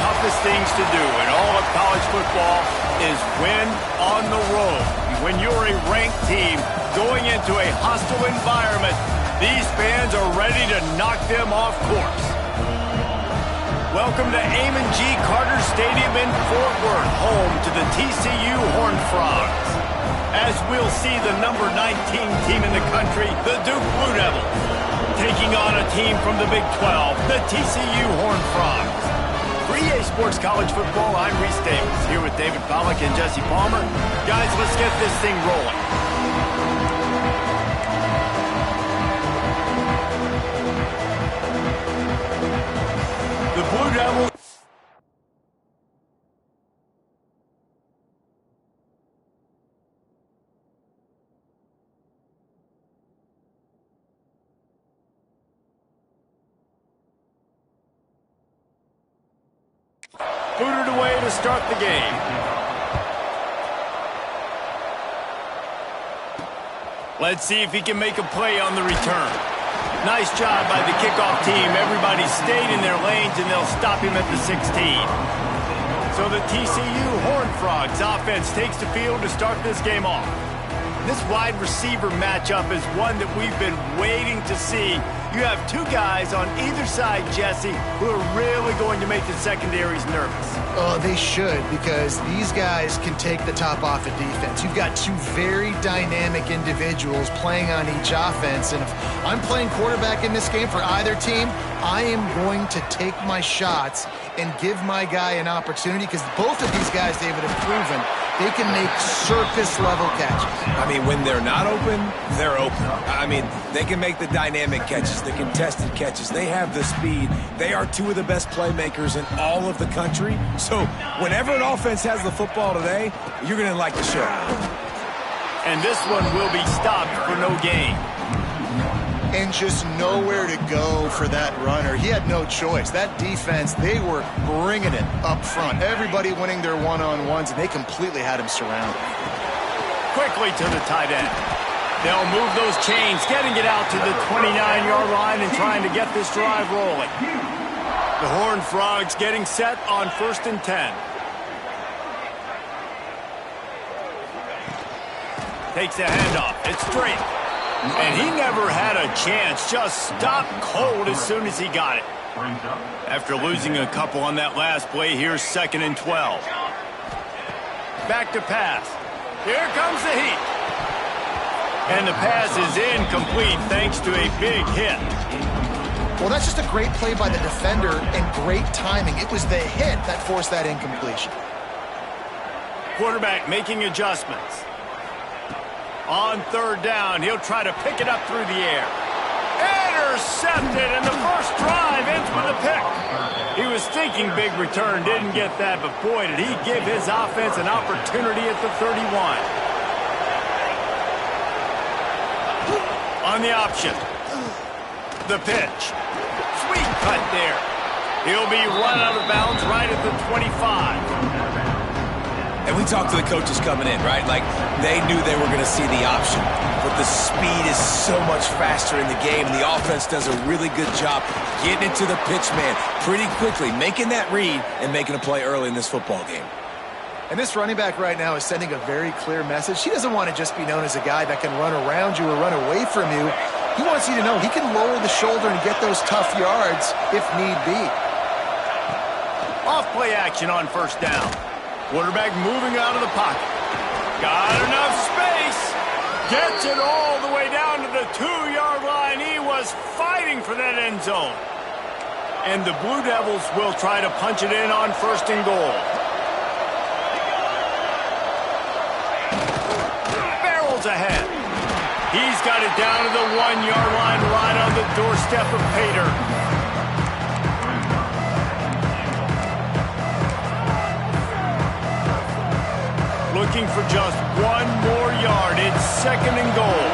toughest things to do in all of college football is win on the road. When you're a ranked team going into a hostile environment, these fans are ready to knock them off course. Welcome to Ncaa Carter Stadium in Fort Worth, home to the TCU Horned Frogs. As we'll see the number 19 team in the country, the Duke Blue Devils, taking on a team from the Big 12, the TCU Horned Frogs. For EA Sports College Football, I'm Reese Davis, here with David Pollack and Jesse Palmer. Guys, let's get this thing rolling. The Blue Devils... booted away to start the game. Let's see if he can make a play on the return. Nice job by the kickoff team. Everybody stayed in their lanes, and they'll stop him at the 16. So the TCU Horned Frogs offense takes the field to start this game off. This wide receiver matchup is one that we've been waiting to see. You have two guys on either side, Jesse, who are really going to make the secondaries nervous. Oh, they should, because these guys can take the top off of defense. You've got two very dynamic individuals playing on each offense, and if I'm playing quarterback in this game for either team, I am going to take my shots and give my guy an opportunity, because both of these guys, David, have proven they can make circus-level catches. I mean, when they're not open, they're open. I mean, they can make the dynamic catches, the contested catches. They have the speed. They are two of the best playmakers in all of the country. So whenever an offense has the football today, you're going to like the show. And this one will be stopped for no gain. And just nowhere to go for that runner. He had no choice. That defense, they were bringing it up front. Everybody winning their one-on-ones, and they completely had him surrounded. Quickly to the tight end. They'll move those chains, getting it out to the 29-yard line and trying to get this drive rolling. The Horned Frogs getting set on 1st and 10. Takes the handoff. It's straight. And he never had a chance. Just stopped cold as soon as he got it. After losing a couple on that last play, here's 2nd and 12. Back to pass. Here comes the heat. And the pass is incomplete thanks to a big hit. Well, that's just a great play by the defender and great timing. It was the hit that forced that incompletion. Quarterback making adjustments. On 3rd down, he'll try to pick it up through the air. Intercepted, and the first drive ends with a pick. He was thinking big return, didn't get that, but boy, did he give his offense an opportunity at the 31. On the option. The pitch. Sweet cut there. He'll be run out of bounds right at the 25. And we talked to the coaches coming in, right? Like, they knew they were going to see the option. But the speed is so much faster in the game, and the offense does a really good job getting into the pitch man pretty quickly, making that read and making a play early in this football game. And this running back right now is sending a very clear message. He doesn't want to just be known as a guy that can run around you or run away from you. He wants you to know he can lower the shoulder and get those tough yards if need be. Off play action on 1st down. Quarterback moving out of the pocket. Got enough space. Gets it all the way down to the 2-yard line. He was fighting for that end zone. And the Blue Devils will try to punch it in on 1st and goal. Barrels ahead. He's got it down to the 1-yard line right on the doorstep of Pater. Looking for just 1 more yard. It's 2nd and goal.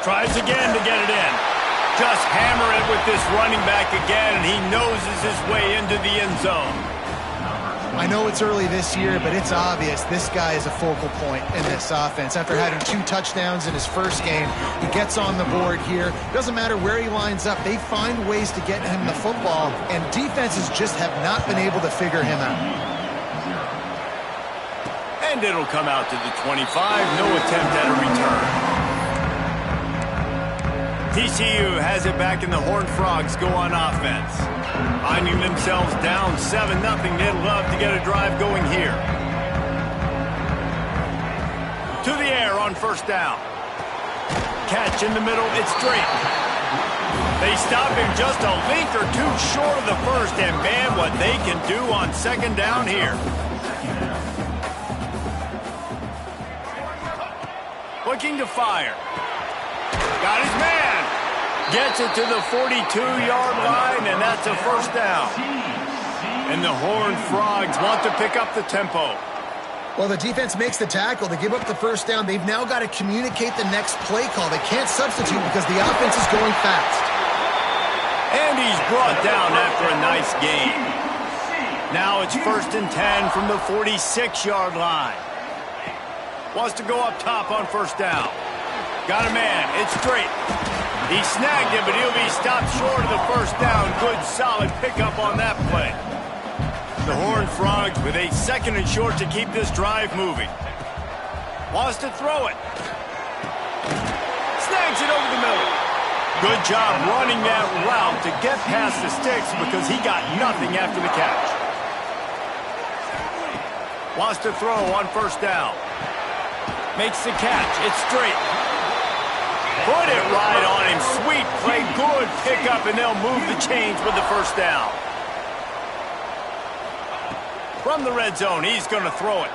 Tries again to get it in. Just hammer it with this running back again, and he noses his way into the end zone. I know it's early this year, but it's obvious this guy is a focal point in this offense. After having 2 touchdowns in his first game, he gets on the board here. Doesn't matter where he lines up. They find ways to get him the football, and defenses just have not been able to figure him out. And it'll come out to the 25. No attempt at a return. TCU has it back, and the Horned Frogs go on offense. Finding themselves down 7-0, they'd love to get a drive going here. To the air on first down. Catch in the middle, it's straight. They stop him just a length or two short of the first, and man, what they can do on second down here. Looking to fire. Got his man. Gets it to the 42-yard line, and that's a first down. And the Horned Frogs want to pick up the tempo. Well, the defense makes the tackle. They give up the first down. They've now got to communicate the next play call. They can't substitute because the offense is going fast. And he's brought down after a nice gain. Now it's 1st and 10 from the 46-yard line. Wants to go up top on first down. Got a man. It's straight. He snagged him, but he'll be stopped short of the first down. Good, solid pickup on that play. The Horned Frogs with a 2nd and short to keep this drive moving. Wants to throw it. Snags it over the middle. Good job running that route to get past the sticks because he got nothing after the catch. Wants to throw on first down. Makes the catch. It's straight. Put it right on him. Sweet play. Good pickup, and they'll move the chains with the first down. From the red zone, he's going to throw it.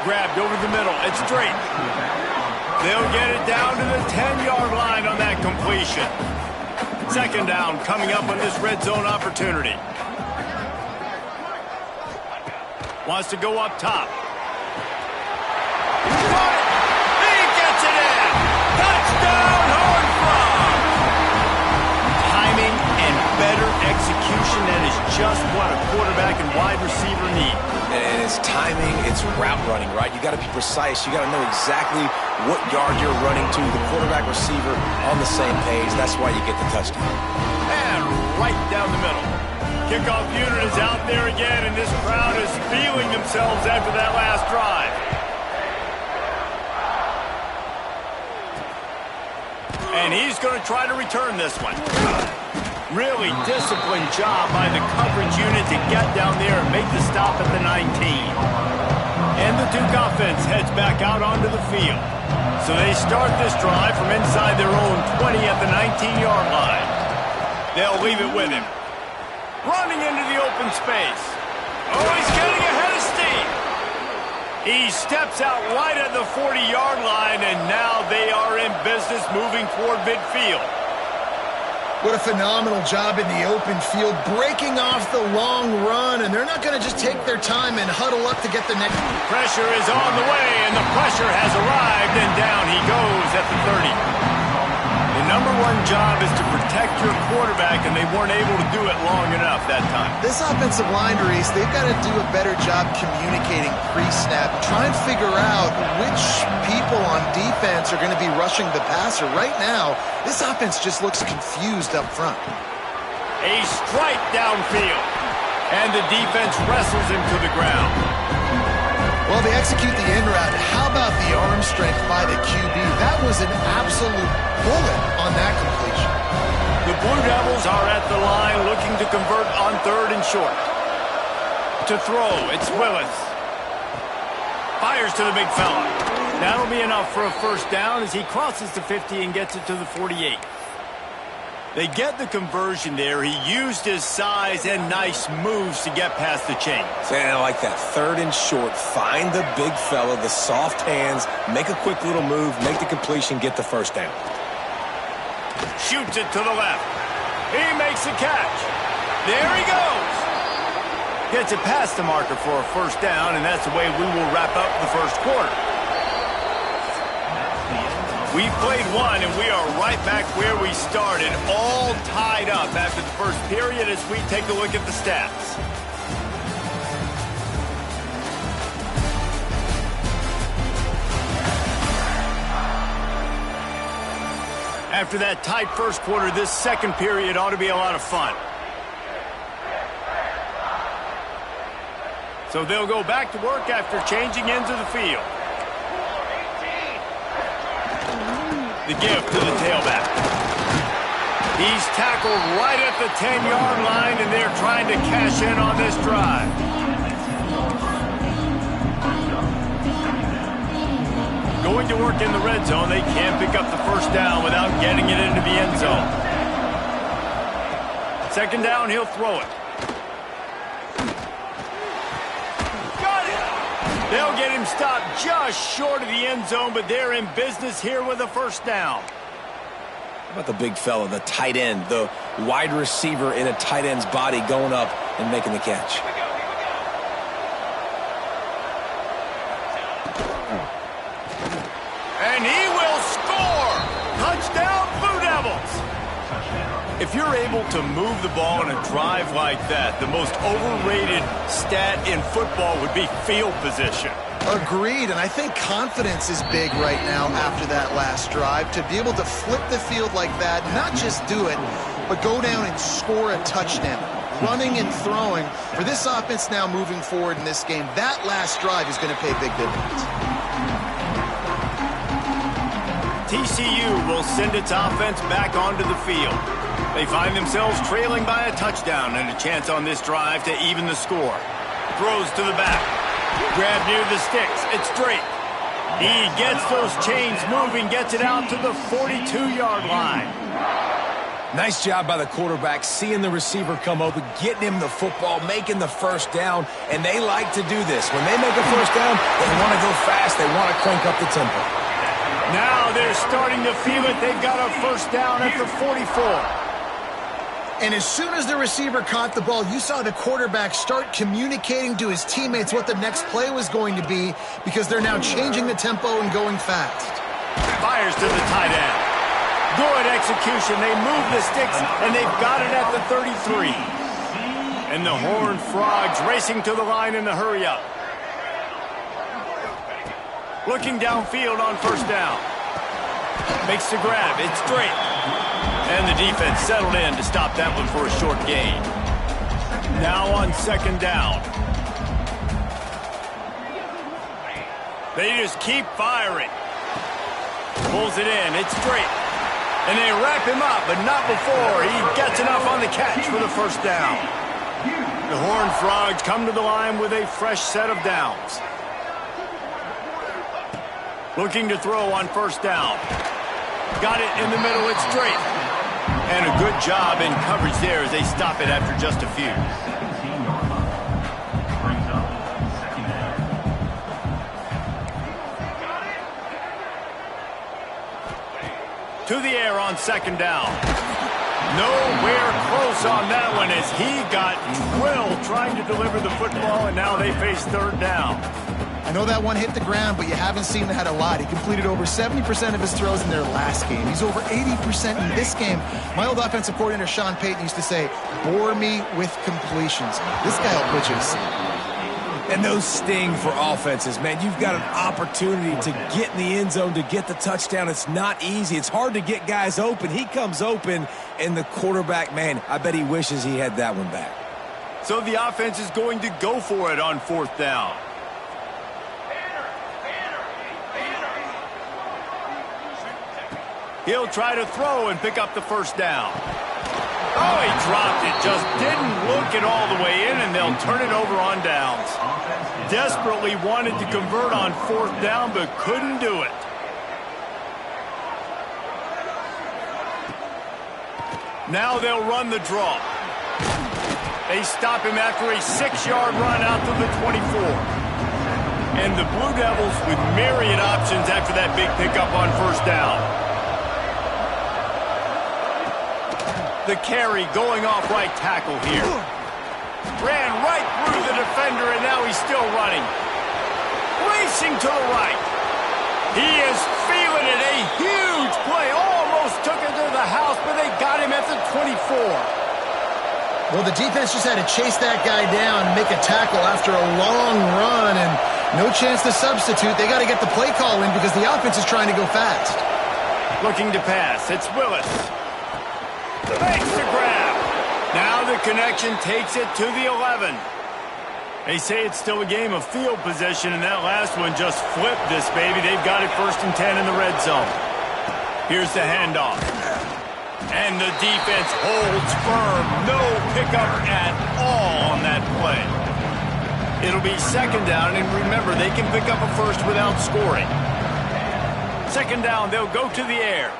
Grabbed over the middle. It's straight. They'll get it down to the 10-yard line on that completion. 2nd down coming up on this red zone opportunity. Wants to go up top. He gets it in. Touchdown, Horned Frogs. Timing and better execution, that is just what a quarterback and wide receiver need. And it's timing, it's route running, right? You got to be precise. You got to know exactly what yard you're running to. The quarterback, receiver on the same page. That's why you get the touchdown. And right down the middle. Kickoff unit is out there again, and this crowd is feeling themselves after that last drive. And he's going to try to return this one. Really disciplined job by the coverage unit to get down there and make the stop at the 19. And the Duke offense heads back out onto the field. So they start this drive from inside their own 20 at the 19-yard line. They'll leave it with him. Running into the open space. Oh, he's getting ahead of steam. He steps out right at the 40-yard line, and now they are in business moving toward midfield. What a phenomenal job in the open field, breaking off the long run, and they're not going to just take their time and huddle up to get the next. Pressure is on the way, and the pressure has arrived, and down he goes at the 30. The number one job is to protect your quarterback, and they weren't able to do it long enough that time. This offensive line, Reese, they've got to do a better job communicating pre-snap, try and figure out which people on defense are going to be rushing the passer. Right now, this offense just looks confused up front. A strike downfield, and the defense wrestles him to the ground. Well, they execute the in route. How about the arm strength by the QB? That was an absolute bullet on that completion. The Blue Devils are at the line looking to convert on 3rd and short. To throw, it's Willis. Fires to the big fella. That'll be enough for a first down as he crosses the 50 and gets it to the 48. They get the conversion there. He used his size and nice moves to get past the chains. And I like that. 3rd and short. Find the big fella, the soft hands, make a quick little move, make the completion, get the first down. Shoots it to the left. He makes the catch. There he goes. Gets it past the marker for a first down, and that's the way we will wrap up the first quarter. We played one, and we are right back where we started, all tied up after the first period as we take a look at the stats. After that tight first quarter, this second period ought to be a lot of fun. So they'll go back to work after changing into the field. The give to the tailback. He's tackled right at the 10-yard line, and they're trying to cash in on this drive. Going to work in the red zone, they can't pick up the first down without getting it into the end zone. Second down, he'll throw it. Got it! They'll get him stopped just short of the end zone, but they're in business here with a first down. How about the big fella, the tight end, the wide receiver in a tight end's body going up and making the catch? And he will score! Touchdown, Blue Devils! If you're able to move the ball in a drive like that, the most overrated stat in football would be field position. Agreed, and I think confidence is big right now after that last drive. To be able to flip the field like that, not just do it, but go down and score a touchdown. Running and throwing. For this offense now moving forward in this game, that last drive is going to pay big dividends. TCU will send its offense back onto the field. They find themselves trailing by a touchdown and a chance on this drive to even the score. Throws to the back. Grab near the sticks. It's straight. He gets those chains moving, gets it out to the 42-yard line. Nice job by the quarterback, seeing the receiver come open, getting him the football, making the first down, and they like to do this. When they make a first down, they want to go fast. They want to crank up the tempo. Now they're starting to feel it. They've got a first down at the 44. And as soon as the receiver caught the ball, you saw the quarterback start communicating to his teammates what the next play was going to be, because they're now changing the tempo and going fast. Fires to the tight end. Good execution. They move the sticks, and they've got it at the 33. And the Horned Frogs racing to the line in the hurry-up. Looking downfield on first down. Makes the grab. It's straight. And the defense settled in to stop that one for a short gain. Now on second down. They just keep firing. Pulls it in. It's straight. And they wrap him up, but not before he gets enough on the catch for the first down. The Horned Frogs come to the line with a fresh set of downs. Looking to throw on first down. Got it in the middle. It's straight. And a good job in coverage there as they stop it after just a few. To the air on second down. Nowhere close on that one as he got drilled trying to deliver the football, and now they face third down. I know that one hit the ground, but you haven't seen that a lot. He completed over 70% of his throws in their last game. He's over 80% in this game. My old offensive coordinator, Sean Payton, used to say, bore me with completions. This guy will put you to sleep. And those sting for offenses, man. You've got an opportunity to get in the end zone, to get the touchdown. It's not easy. It's hard to get guys open. He comes open, and the quarterback, man, I bet he wishes he had that one back. So the offense is going to go for it on fourth down. He'll try to throw and pick up the first down. Oh, he dropped it. Just didn't look it all the way in, and they'll turn it over on downs. Desperately wanted to convert on fourth down, but couldn't do it. Now they'll run the draw. They stop him after a 6-yard run out to the 24. And the Blue Devils with myriad options after that big pickup on first down. The carry going off right tackle here. Ran right through the defender, and now he's still running. Racing to the right. He is feeling it. A huge play. Almost took it to the house, but they got him at the 24. Well, the defense just had to chase that guy down and make a tackle after a long run, and no chance to substitute. They got to get the play call in because the offense is trying to go fast. Looking to pass. It's Willis. Makes the grab. Now the connection takes it to the 11. They say it's still a game of field position, and that last one just flipped this baby. They've got it 1st and 10 in the red zone. Here's the handoff. And the defense holds firm. No pickup at all on that play. It'll be 2nd down, and remember, they can pick up a first without scoring. 2nd down, they'll go to the air.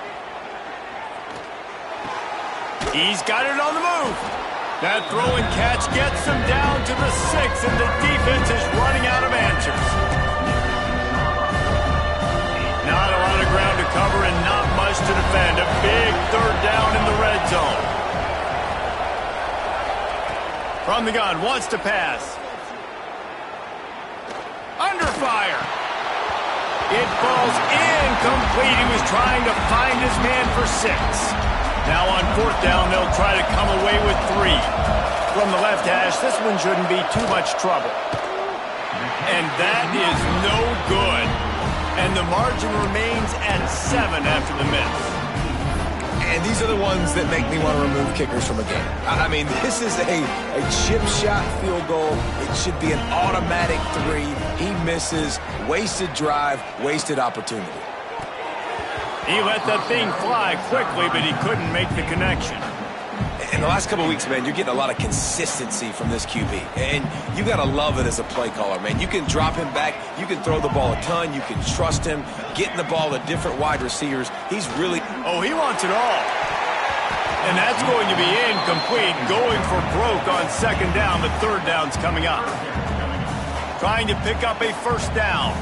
He's got it on the move. That throw and catch gets them down to the 6, and the defense is running out of answers. Not a lot of ground to cover and not much to defend. A big 3rd down in the red zone. From the gun, wants to pass. Under fire. It falls incomplete. He was trying to find his man for 6. Now on 4th down, they'll try to come away with 3. From the left hash, this one shouldn't be too much trouble. And that is no good. And the margin remains at 7 after the miss. And these are the ones that make me want to remove kickers from a game. I mean, this is a chip shot field goal. It should be an automatic 3. He misses. Wasted drive, wasted opportunity. He let that thing fly quickly, but he couldn't make the connection. In the last couple of weeks, man, you're getting a lot of consistency from this QB. And you got to love it as a play caller, man. You can drop him back. You can throw the ball a ton. You can trust him. Getting the ball to different wide receivers. He's really... Oh, he wants it all. And that's going to be incomplete. Going for broke on 2nd down. The 3rd down's coming up. Trying to pick up a 1st down.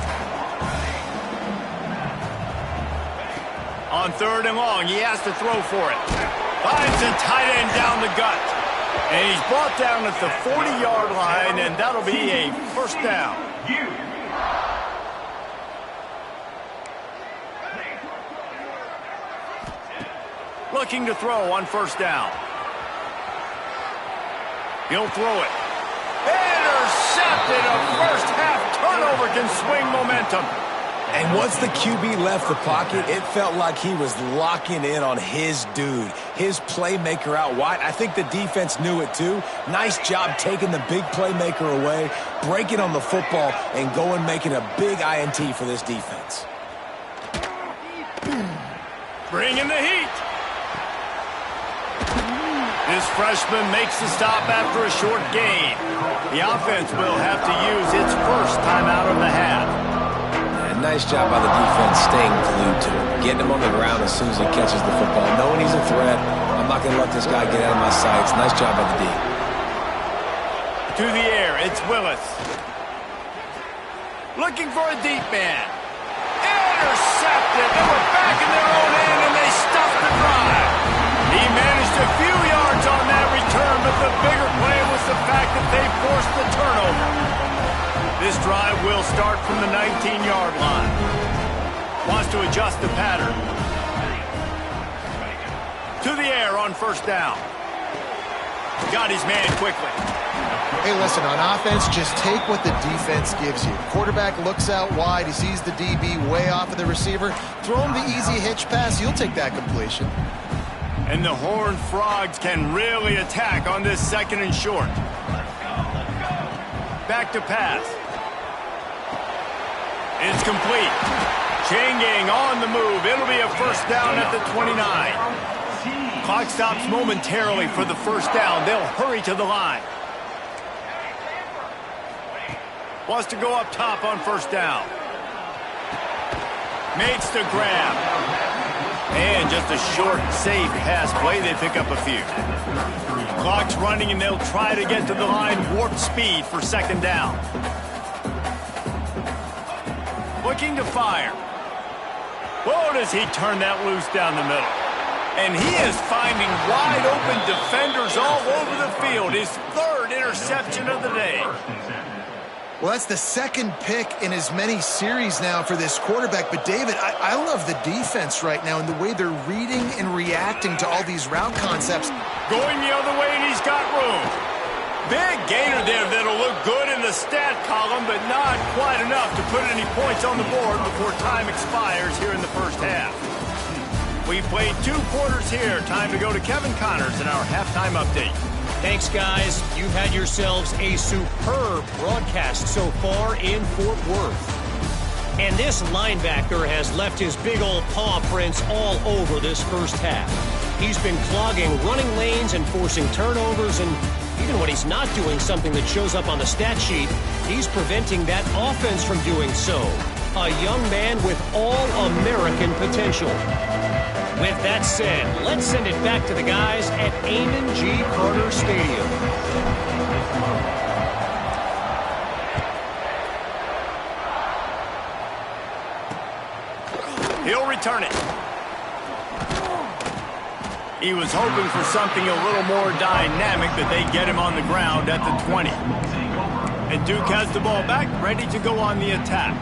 On 3rd and long, he has to throw for it. Finds a tight end down the gut. And he's brought down at the 40-yard line, and that'll be a 1st down. Looking to throw on 1st down. He'll throw it. Intercepted. A first-half turnover can swing momentum. And once the QB left the pocket, it felt like he was locking in on his dude, his playmaker out wide. I think the defense knew it too. Nice job taking the big playmaker away, breaking on the football, and going making a big INT for this defense. Bringing the heat. This freshman makes the stop after a short gain. The offense will have to use its 1st timeout of the half. Nice job by the defense staying glued to him, getting him on the ground as soon as he catches the football, knowing he's a threat. I'm not going to let this guy get out of my sights. Nice job by the D. To the air, it's Willis. Looking for a deep man. Intercepted. They were back in their own end, and they stuffed the drive. He managed a few yards on that return, but the bigger play was the fact that they forced the turnover. This drive will start from the 19-yard line. Wants to adjust the pattern. To the air on 1st down. Got his man quickly. Hey, listen, on offense, just take what the defense gives you. Quarterback looks out wide. He sees the DB way off of the receiver. Throw him the easy hitch pass. You'll take that completion. And the Horned Frogs can really attack on this 2nd and short. Back to pass. It's complete. Chain gang on the move. It'll be a 1st down at the 29. Clock stops momentarily for the 1st down. They'll hurry to the line. Wants to go up top on 1st down. Makes the grab. And just a short, safe pass play. They pick up a few. Clock's running, and they'll try to get to the line warp speed for 2nd down. Looking to fire. Whoa, does he turn that loose down the middle. And he is finding wide open defenders all over the field. His 3rd interception of the day. Well, that's the 2nd pick in as many series now for this quarterback. But, David, I love the defense right now and the way they're reading and reacting to all these route concepts. Going the other way, and he's got room. Big gainer there that'll look good in the stat column, but not quite enough to put any points on the board before time expires here in the 1st half. We've played 2 quarters here. Time to go to Kevin Connors in our halftime update. Thanks, guys. You've had yourselves a superb broadcast so far in Fort Worth. And this linebacker has left his big old paw prints all over this first half. He's been clogging running lanes and forcing turnovers, and even when he's not doing something that shows up on the stat sheet, he's preventing that offense from doing so. A young man with all-American potential. With that said, let's send it back to the guys at Amon G. Carter Stadium. He'll return it. He was hoping for something a little more dynamic, but they get him on the ground at the 20. And Duke has the ball back, ready to go on the attack.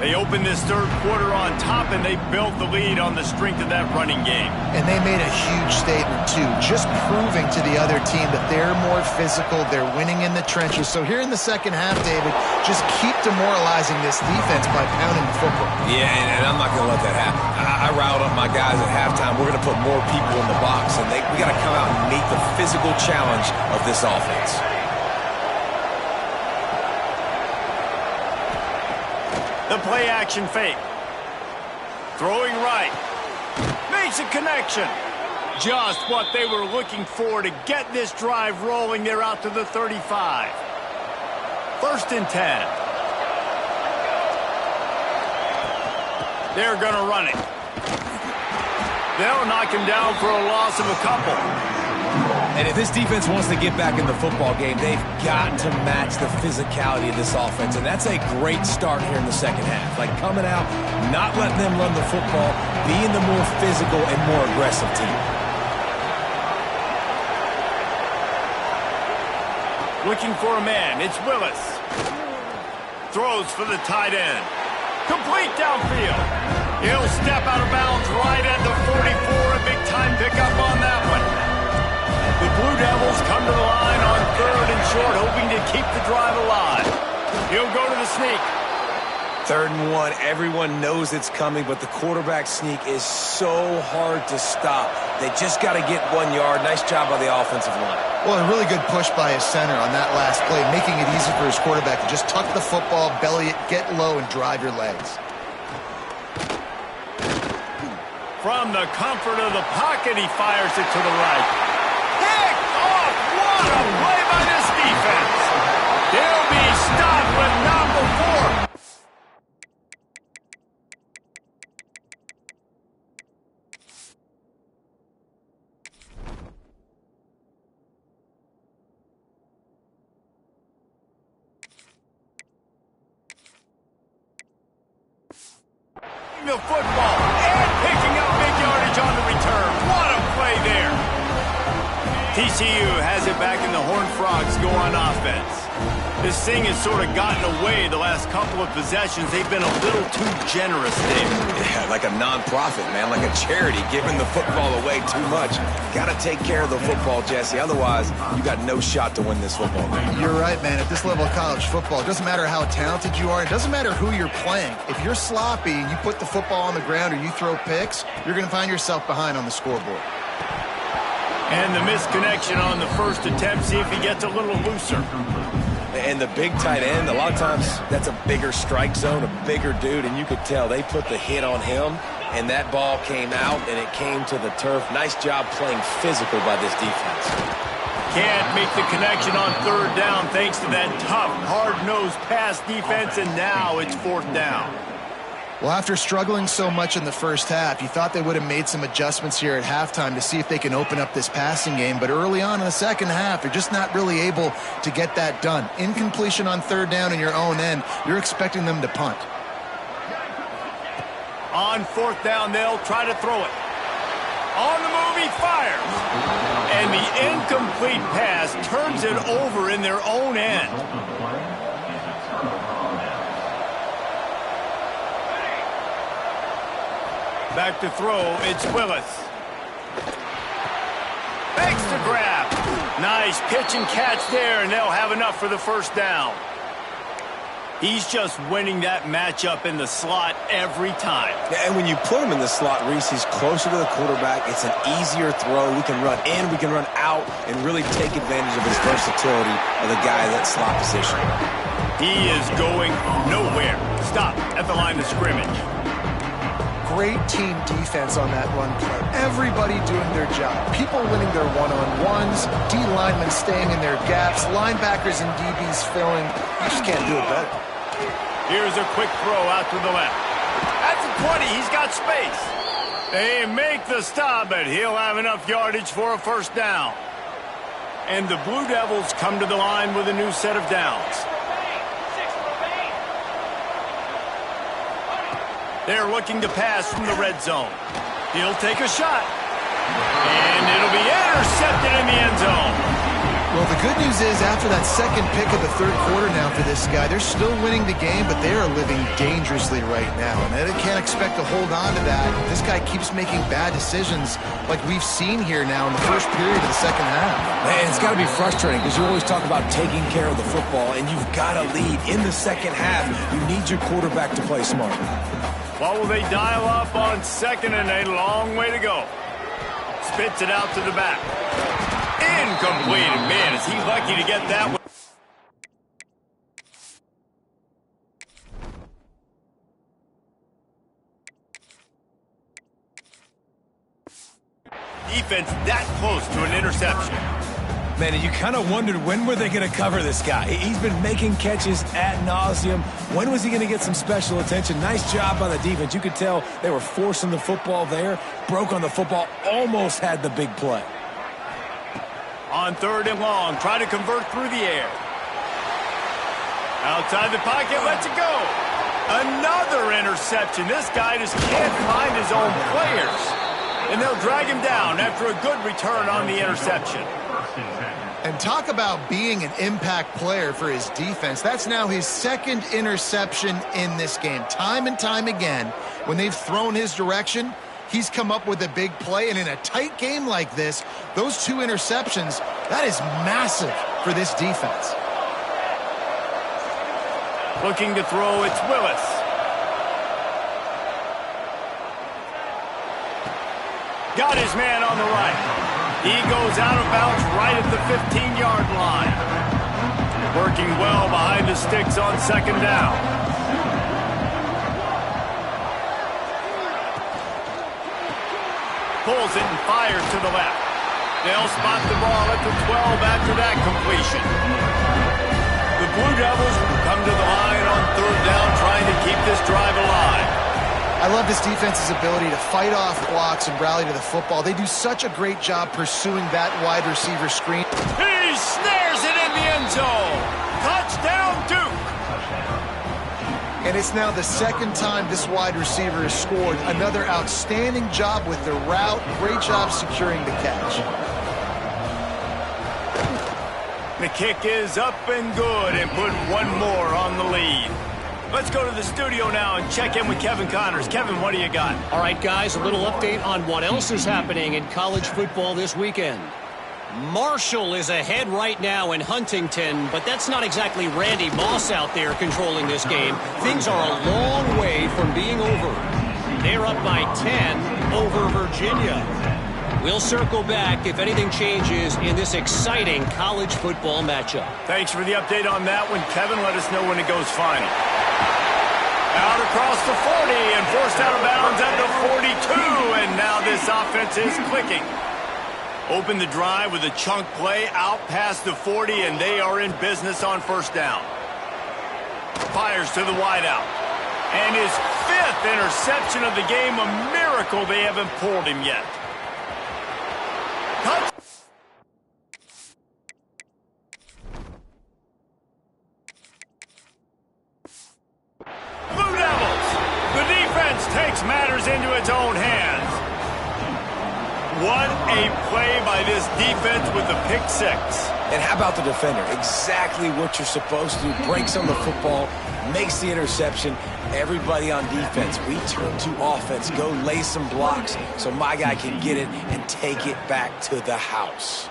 They opened this third quarter on top, and they built the lead on the strength of that running game. And they made a huge statement, too, just proving to the other team that they're more physical, they're winning in the trenches. So here in the second half, David, just keep demoralizing this defense by pounding the football. Yeah, and I'm not going to let that happen. I riled up my guys at halftime. We're going to put more people in the box, and we got to come out and meet the physical challenge of this offense. The play-action fake. Throwing right. Makes a connection. Just what they were looking for to get this drive rolling. They're out to the 35. 1st and 10. They're going to run it. They'll knock him down for a loss of a couple. And if this defense wants to get back in the football game, they've got to match the physicality of this offense. And that's a great start here in the second half. Like coming out, not letting them run the football, being the more physical and more aggressive team. Looking for a man. It's Willis. Throws for the tight end. Complete downfield. He'll step out of bounds right at the 44. A big-time pickup on that one. The Blue Devils come to the line on 3rd and short, hoping to keep the drive alive. He'll go to the sneak. 3rd and 1. Everyone knows it's coming, but the quarterback sneak is so hard to stop. They just got to get 1 yard. Nice job by the offensive line. Well, a really good push by his center on that last play, making it easy for his quarterback to just tuck the football, belly it, get low, and drive your legs. From the comfort of the pocket, he fires it to the right. Picked off! What a play by this defense! They'll be stopped with number 4. The football and picking up big yardage on the return. What a play there. TCU has it back in the Horned Frogs go on offense. This thing has sort of gotten away the last couple of possessions. They've been a little too generous there. Yeah, like a non-profit, man, like a charity, giving the football away too much. Got to take care of the football, Jesse. Otherwise, you got no shot to win this football game. You're right, man. At this level of college football, it doesn't matter how talented you are. It doesn't matter who you're playing. If you're sloppy and you put the football on the ground or you throw picks, you're going to find yourself behind on the scoreboard. And the misconnection on the first attempt. See if he gets a little looser. And the big tight end, a lot of times that's a bigger strike zone, a bigger dude, and you could tell they put the hit on him, and that ball came out, and it came to the turf. Nice job playing physical by this defense. Can't make the connection on 3rd down thanks to that tough, hard-nosed pass defense, and now it's 4th down. Well, after struggling so much in the first half, you thought they would have made some adjustments here at halftime to see if they can open up this passing game. But early on in the second half, they're just not really able to get that done. Incompletion on 3rd down in your own end, you're expecting them to punt. On 4th down, they'll try to throw it. On the move, he fires. And the incomplete pass turns it over in their own end. Back to throw, it's Willis. Makes the grab. Nice pitch and catch there, and they'll have enough for the 1st down. He's just winning that matchup in the slot every time. Yeah, and when you put him in the slot, Reese, he's closer to the quarterback. It's an easier throw. We can run in, we can run out, and really take advantage of his versatility of the guy in that slot position. He is going nowhere. Stop at the line of scrimmage. Great team defense on that run play. Everybody doing their job. People winning their one-on-ones, D linemen staying in their gaps, linebackers and DBs filling. You just can't do it better. Here's a quick throw out to the left. At the 20, he's got space. They make the stop, but he'll have enough yardage for a first down. And the Blue Devils come to the line with a new set of downs. They're looking to pass from the red zone. He'll take a shot. And it'll be intercepted in the end zone. Well, the good news is after that second pick of the third quarter now for this guy, they're still winning the game, but they are living dangerously right now. And they can't expect to hold on to that. This guy keeps making bad decisions like we've seen here now in the first period of the second half. Man, it's got to be frustrating because you always talk about taking care of the football, and you've got to lead in the second half. You need your quarterback to play smart. What will they dial up on second and a long way to go? Spits it out to the back. Incomplete. Man, is he lucky to get that one. Defense that close to an interception. Man, you kind of wondered when were they going to cover this guy. He's been making catches ad nauseum. When was he going to get some special attention? Nice job by the defense. You could tell they were forcing the football there. Broke on the football, almost had the big play. On third and long, try to convert through the air. Outside the pocket, lets it go. Another interception. This guy just can't find his own players. And they'll drag him down after a good return on the interception. And talk about being an impact player for his defense. That's now his second interception in this game. Time and time again, when they've thrown his direction, he's come up with a big play. And in a tight game like this, those two interceptions, that is massive for this defense. Looking to throw, it's Willis. Got his man on the right. He goes out of bounds right at the 15-yard line. Working well behind the sticks on second down. Pulls it and fires to the left. They'll spot the ball at the 12 after that completion. The Blue Devils will come to the line on third down trying to keep this drive alive. I love this defense's ability to fight off blocks and rally to the football. They do such a great job pursuing that wide receiver screen. He snares it in the end zone. Touchdown, Duke. And it's now the second time this wide receiver has scored. Another outstanding job with the route. Great job securing the catch. The kick is up and good and put one more on the lead. Let's go to the studio now and check in with Kevin Connors. Kevin, what do you got? All right, guys, a little update on what else is happening in college football this weekend. Marshall is ahead right now in Huntington, but that's not exactly Randy Moss out there controlling this game. Things are a long way from being over. They're up by 10 over Virginia. We'll circle back if anything changes in this exciting college football matchup. Thanks for the update on that one, Kevin. Let us know when it goes final. Out across the 40 and forced out of bounds at the 42, and now this offense is clicking. Open the drive with a chunk play out past the 40, and they are in business on first down. Fires to the wideout. And his fifth interception of the game, a miracle they haven't pulled him yet. Blue Devils, the defense takes matters into its own hands. What a play by this defense with the pick six. And how about the defender? Exactly what you're supposed to do. Breaks on the football, makes the interception. Everybody on defense, we turn to offense. Go lay some blocks so my guy can get it and take it back to the house.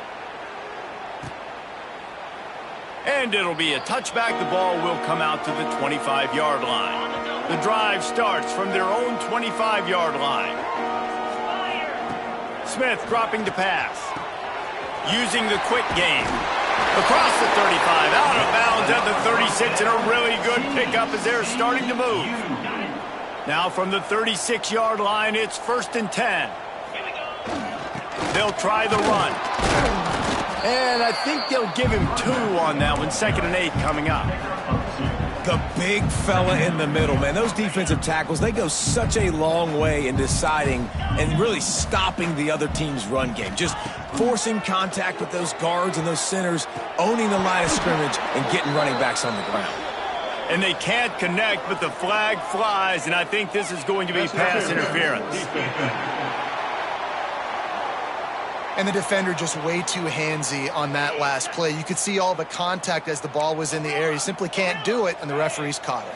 And it'll be a touchback. The ball will come out to the 25-yard line. The drive starts from their own 25-yard line. Smith dropping to pass. Using the quick game. Across the 35, out of bounds at the 36, and a really good pickup as they're starting to move. Now from the 36-yard line, it's 1st and 10. They'll try the run. And I think they'll give him 2 on that one. 2nd and 8 coming up. The big fella in the middle, man. Those defensive tackles, they go such a long way in deciding and really stopping the other team's run game. Just forcing contact with those guards and those centers, owning the line of scrimmage, and getting running backs on the ground. And they can't connect, but the flag flies, and I think this is going to be pass interference. And the defender just way too handsy on that last play. You could see all the contact as the ball was in the air. He simply can't do it, and the referee's caught it.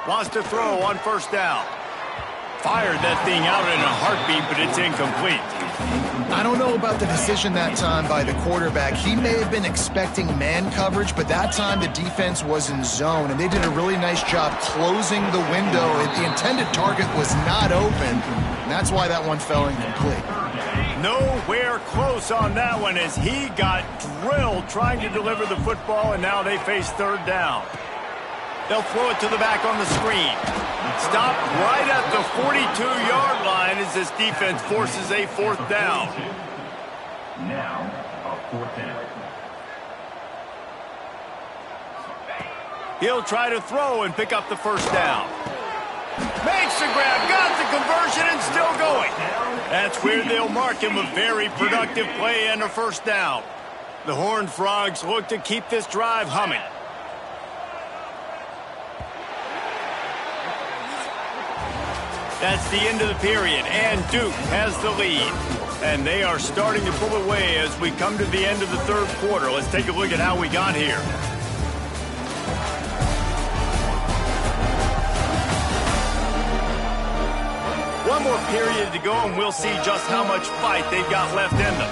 Wants to throw on 1st down. Fired that thing out in a heartbeat, but it's incomplete. I don't know about the decision that time by the quarterback. He may have been expecting man coverage, but that time the defense was in zone, and they did a really nice job closing the window. The intended target was not open, and that's why that one fell incomplete. Nowhere close on that one as he got drilled trying to deliver the football, and now they face 3rd down. They'll throw it to the back on the screen. Stop right at the 42-yard line as this defense forces a 4th down. Now, a 4th down. He'll try to throw and pick up the 1st down. Makes the grab, got the conversion, and still going. That's where they'll mark him. A very productive play and a 1st down. The Horned Frogs look to keep this drive humming. That's the end of the period, and Duke has the lead. And they are starting to pull away as we come to the end of the 3rd quarter. Let's take a look at how we got here. One more period to go, and we'll see just how much fight they've got left in them.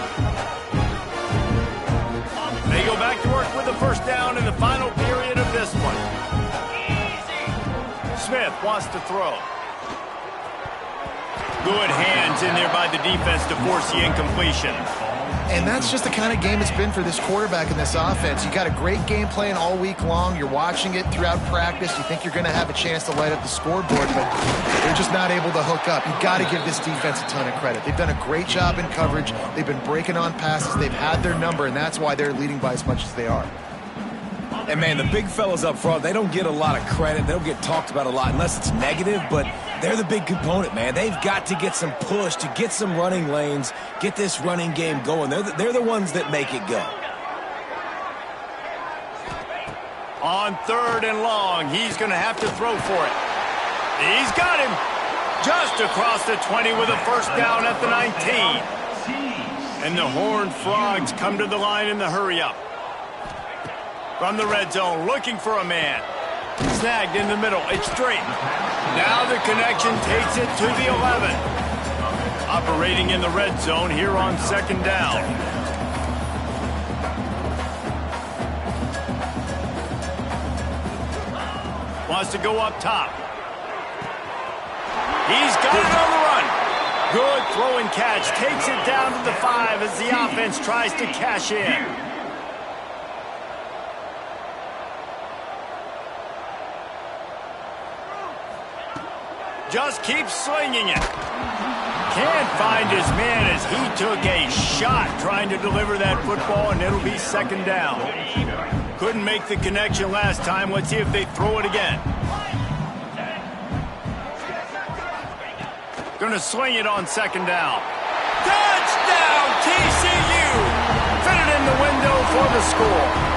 They go back to work with the 1st down in the final period of this one. Smith wants to throw. Good hands in there by the defense to force the incompletion. And that's just the kind of game it's been for this quarterback in this offense. You got a great game plan all week long. You're watching it throughout practice. You think you're going to have a chance to light up the scoreboard, but they're just not able to hook up. You've got to give this defense a ton of credit. They've done a great job in coverage. They've been breaking on passes. They've had their number, and that's why they're leading by as much as they are. And, man, the big fellas up front, they don't get a lot of credit. They don't get talked about a lot unless it's negative, but they're the big component, man. They've got to get some push, to get some running lanes, get this running game going. They're the ones that make it go. On 3rd and long, he's going to have to throw for it. He's got him just across the 20 with a 1st down at the 19. And the Horned Frogs come to the line in the hurry-up. From the red zone, looking for a man. Snagged in the middle. It's straight. Now the connection takes it to the 11. Operating in the red zone here on 2nd down. Wants to go up top. He's got it on the run. Good throw and catch. Takes it down to the 5 as the offense tries to cash in. Just keeps slinging it. Can't find his man as he took a shot trying to deliver that football, and it'll be 2nd down. Couldn't make the connection last time. Let's see if they throw it again. Gonna swing it on 2nd down. Touchdown, TCU! Fit it in the window for the score.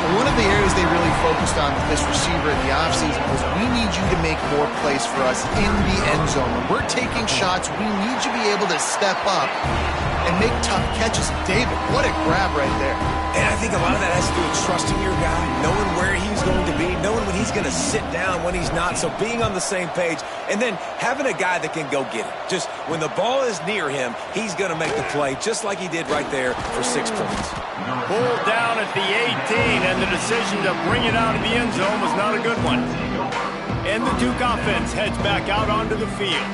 One of the areas they really focused on with this receiver in the offseason was we need you to make more plays for us in the end zone. When we're taking shots, we need you to be able to step up and make tough catches. David, what a grab right there. And I think a lot of that has to do with trusting your guy, knowing where he's going to be, knowing when he's going to sit down, when he's not. So being on the same page, and then having a guy that can go get it. Just when the ball is near him, he's going to make the play, just like he did right there for 6 points. Pulled down at the 18, and the decision to bring it out of the end zone was not a good one. And the Duke offense heads back out onto the field.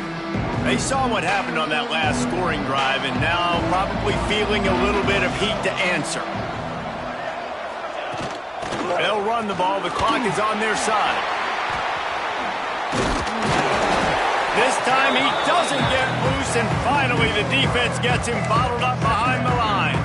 They saw what happened on that last scoring drive, and now probably feeling a little bit of heat to answer. They'll run the ball. The clock is on their side. This time he doesn't get loose, and finally the defense gets him bottled up behind the line.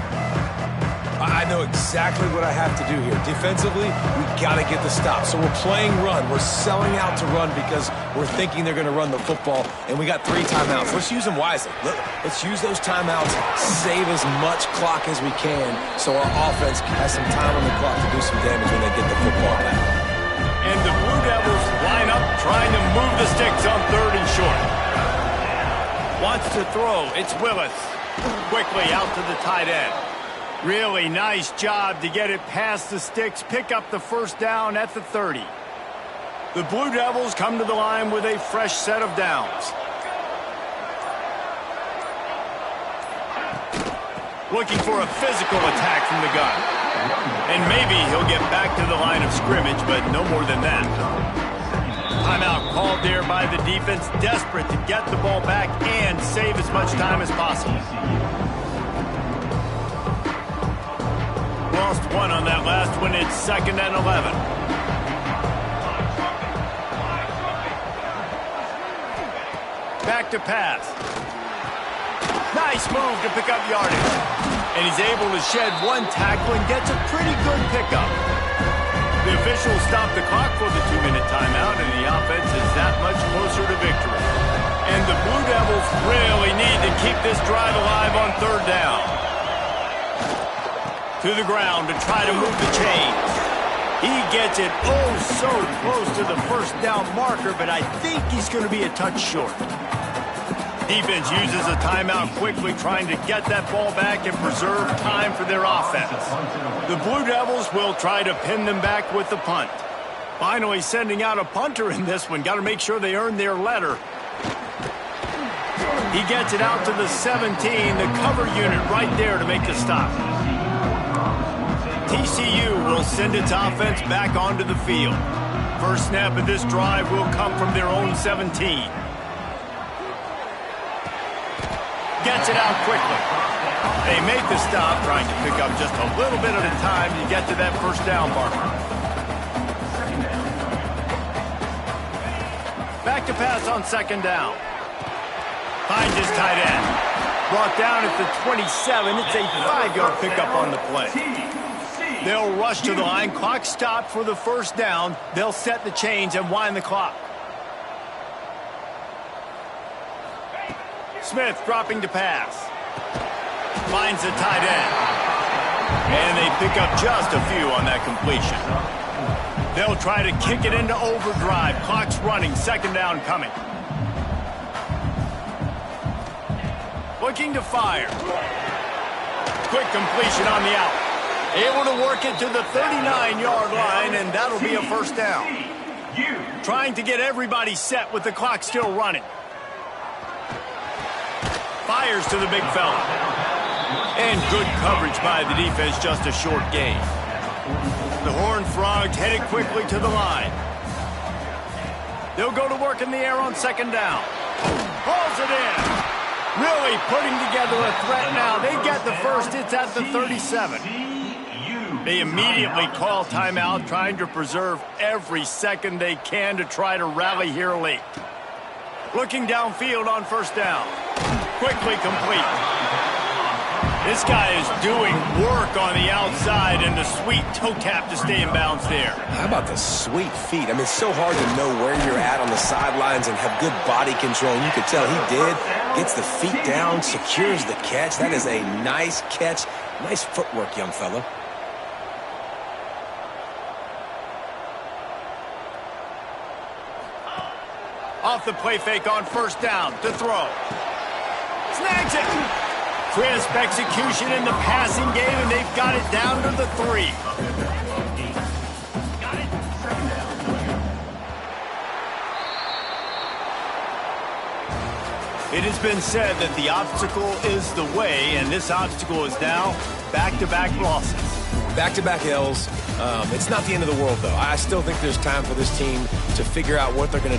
I know exactly what I have to do here. Defensively, we got to get the stop. So we're playing run. We're selling out to run because we're thinking they're going to run the football, and we got 3 timeouts. Let's use them wisely. Let's use those timeouts, save as much clock as we can so our offense has some time on the clock to do some damage when they get the football back. And the Blue Devils line up trying to move the sticks on 3rd and short. Wants to throw. It's Willis. Quickly out to the tight end. Really nice job to get it past the sticks, pick up the first down at the 30. The Blue Devils come to the line with a fresh set of downs. Looking for a physical attack from the gun. And maybe he'll get back to the line of scrimmage, but no more than that. Timeout called there by the defense, desperate to get the ball back and save as much time as possible. Lost 1 on that last one. It's 2nd and 11. Back to pass. Nice move to pick up yardage. And he's able to shed 1 tackle and gets a pretty good pickup. The officials stop the clock for the 2-minute timeout, and the offense is that much closer to victory. And the Blue Devils really need to keep this drive alive on 3rd down. To the ground to try to move the chains. He gets it so close to the first down marker, but I think he's going to be a touch short. Defense uses a timeout quickly, trying to get that ball back and preserve time for their offense. The Blue Devils will try to pin them back with the punt. Finally sending out a punter in this one. Got to make sure they earn their letter. He gets it out to the 17, the cover unit right there to make the stop. TCU will send its offense back onto the field. First snap of this drive will come from their own 17. Gets it out quickly. They make the stop, trying to pick up just a little bit at a time to get to that first down marker. Back to pass on 2nd down. Finds his tight end. Brought down at the 27. It's a 5-yard pickup on the play. They'll rush to the line. Clock stopped for the first down. They'll set the chains and wind the clock. Smith dropping to pass. Finds the tight end. And they pick up just a few on that completion. They'll try to kick it into overdrive. Clock's running. 2nd down coming. Looking to fire. Quick completion on the out. Able to work it to the 39-yard line, and that'll be a first down. Trying to get everybody set with the clock still running. Fires to the big fella. And good coverage by the defense, just a short gain. The Horned Frogs headed quickly to the line. They'll go to work in the air on 2nd down. Hauls it in. Really putting together a threat now. They get the first. It's at the 37. They immediately call timeout, trying to preserve every second they can to try to rally here late. Looking downfield on 1st down. Quickly complete. This guy is doing work on the outside, and the sweet toe tap to stay in bounds there. How about the sweet feet? I mean, it's so hard to know where you're at on the sidelines and have good body control. You could tell he did. Gets the feet down, secures the catch. That is a nice catch. Nice footwork, young fella. Off the play fake on 1st down to throw. Snags it. Crisp execution in the passing game, and they've got it down to the 3. It has been said that the obstacle is the way, and this obstacle is now back-to-back losses. Back-to-back L's. It's not the end of the world, though. I still think there's time for this team to figure out what they're going to do.